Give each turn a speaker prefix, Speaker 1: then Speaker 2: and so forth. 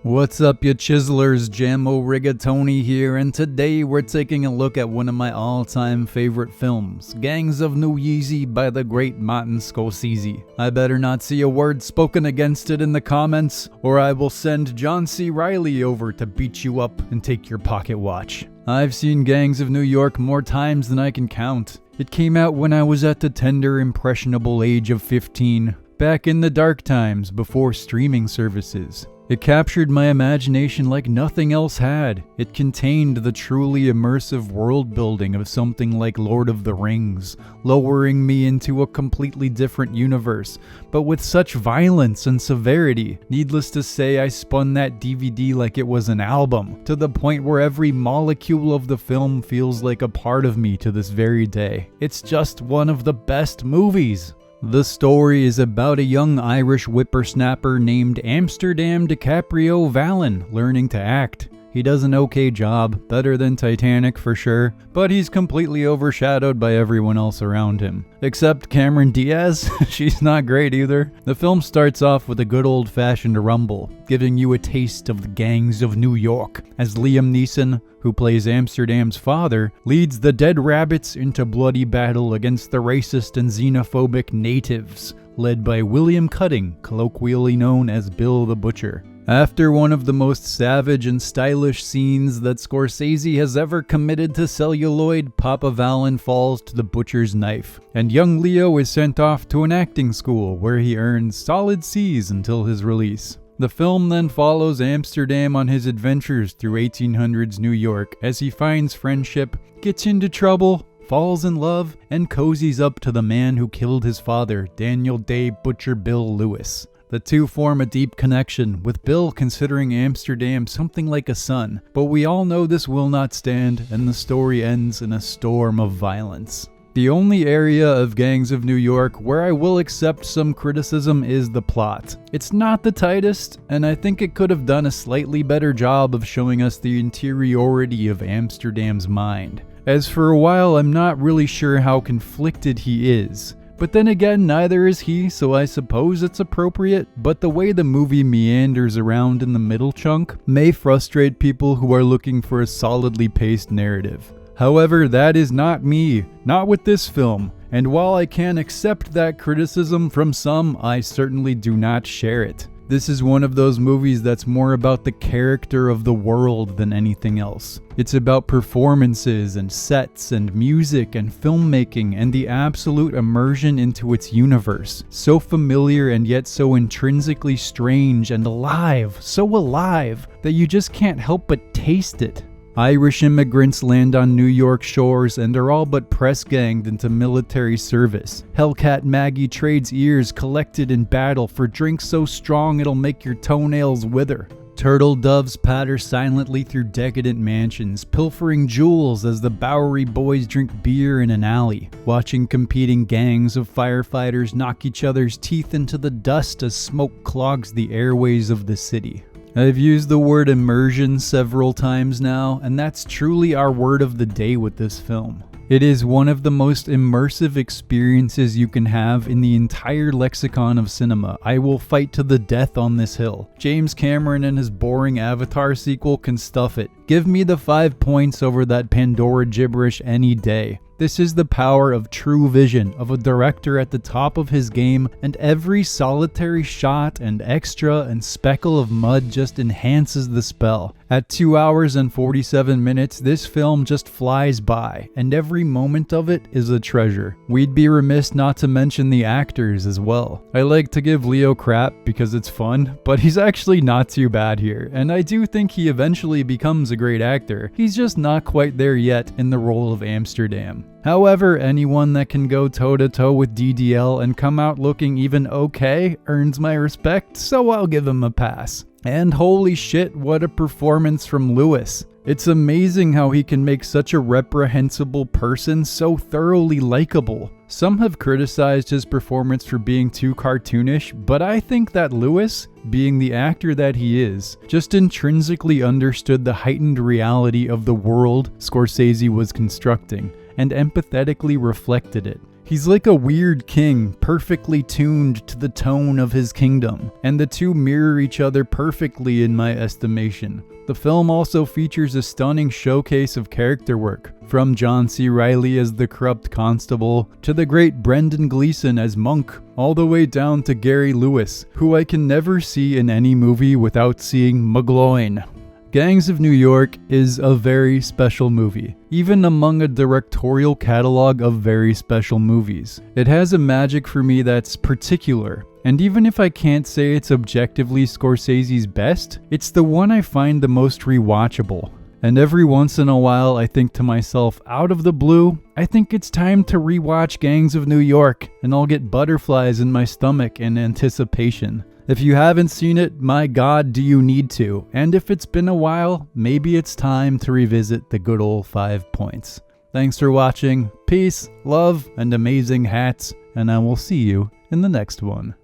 Speaker 1: What's up, you chiselers? Jammo Rigatoni here, and today we're taking a look at one of my all-time favorite films, Gangs of New Yeezy by the great Martin Scorsese. I better not see a word spoken against it in the comments, or I will send John C. Reilly over to beat you up and take your pocket watch. I've seen Gangs of New York more times than I can count. It came out when I was at the tender, impressionable age of 15, back in the dark times before streaming services. It captured my imagination like nothing else had. It contained the truly immersive world building of something like Lord of the Rings, lowering me into a completely different universe, but with such violence and severity. Needless to say, I spun that DVD like it was an album, to the point where every molecule of the film feels like a part of me to this very day. It's just one of the best movies. The story is about a young Irish whippersnapper named Amsterdam DiCaprio Vallon learning to act. He does an okay job, better than Titanic for sure, but he's completely overshadowed by everyone else around him. Except Cameron Diaz, she's not great either. The film starts off with a good old-fashioned rumble, giving you a taste of the gangs of New York, as Liam Neeson, who plays Amsterdam's father, leads the Dead Rabbits into bloody battle against the racist and xenophobic natives, led by William Cutting, colloquially known as Bill the Butcher. After one of the most savage and stylish scenes that Scorsese has ever committed to celluloid, Papa Vallon falls to the butcher's knife, and young Leo is sent off to an acting school where he earns solid C's until his release. The film then follows Amsterdam on his adventures through 1800s New York as he finds friendship, gets into trouble, falls in love, and cozies up to the man who killed his father, Daniel Day Butcher Bill Lewis. The two form a deep connection, with Bill considering Amsterdam something like a son, but we all know this will not stand, and the story ends in a storm of violence. The only area of Gangs of New York where I will accept some criticism is the plot. It's not the tightest, and I think it could have done a slightly better job of showing us the interiority of Amsterdam's mind. As for a while, I'm not really sure how conflicted he is. But then again, neither is he, so I suppose it's appropriate, but the way the movie meanders around in the middle chunk may frustrate people who are looking for a solidly paced narrative. However, that is not me, not with this film, and while I can accept that criticism from some, I certainly do not share it. This is one of those movies that's more about the character of the world than anything else. It's about performances and sets and music and filmmaking and the absolute immersion into its universe. So familiar and yet so intrinsically strange and alive, so alive, that you just can't help but taste it. Irish immigrants land on New York shores and are all but press-ganged into military service. Hellcat Maggie trades ears collected in battle for drinks so strong it'll make your toenails wither. Turtle doves patter silently through decadent mansions, pilfering jewels as the Bowery boys drink beer in an alley, watching competing gangs of firefighters knock each other's teeth into the dust as smoke clogs the airways of the city. I've used the word immersion several times now, and that's truly our word of the day with this film. It is one of the most immersive experiences you can have in the entire lexicon of cinema. I will fight to the death on this hill. James Cameron and his boring Avatar sequel can stuff it. Give me the 5 points over that Pandora gibberish any day. This is the power of true vision, of a director at the top of his game, and every solitary shot and extra and speckle of mud just enhances the spell. At 2 hours and 47 minutes, this film just flies by, and every moment of it is a treasure. We'd be remiss not to mention the actors as well. I like to give Leo crap because it's fun, but he's actually not too bad here, and I do think he eventually becomes a great actor. He's just not quite there yet in the role of Amsterdam. However, anyone that can go toe-to-toe with DDL and come out looking even okay earns my respect, so I'll give him a pass. And holy shit, what a performance from Lewis. It's amazing how he can make such a reprehensible person so thoroughly likable. Some have criticized his performance for being too cartoonish, but I think that Lewis, being the actor that he is, just intrinsically understood the heightened reality of the world Scorsese was constructing, and empathetically reflected it. He's like a weird king, perfectly tuned to the tone of his kingdom, and the two mirror each other perfectly in my estimation. The film also features a stunning showcase of character work, from John C. Reilly as the corrupt constable, to the great Brendan Gleeson as Monk, all the way down to Gary Lewis, who I can never see in any movie without seeing McGloin. Gangs of New York is a very special movie, even among a directorial catalog of very special movies. It has a magic for me that's particular, and even if I can't say it's objectively Scorsese's best, it's the one I find the most rewatchable. And every once in a while I think to myself, out of the blue, I think it's time to rewatch Gangs of New York, and I'll get butterflies in my stomach in anticipation. If you haven't seen it, my God, do you need to? And if it's been a while, maybe it's time to revisit the good old 5 points. Thanks for watching. Peace, love, and amazing hats, and I will see you in the next one.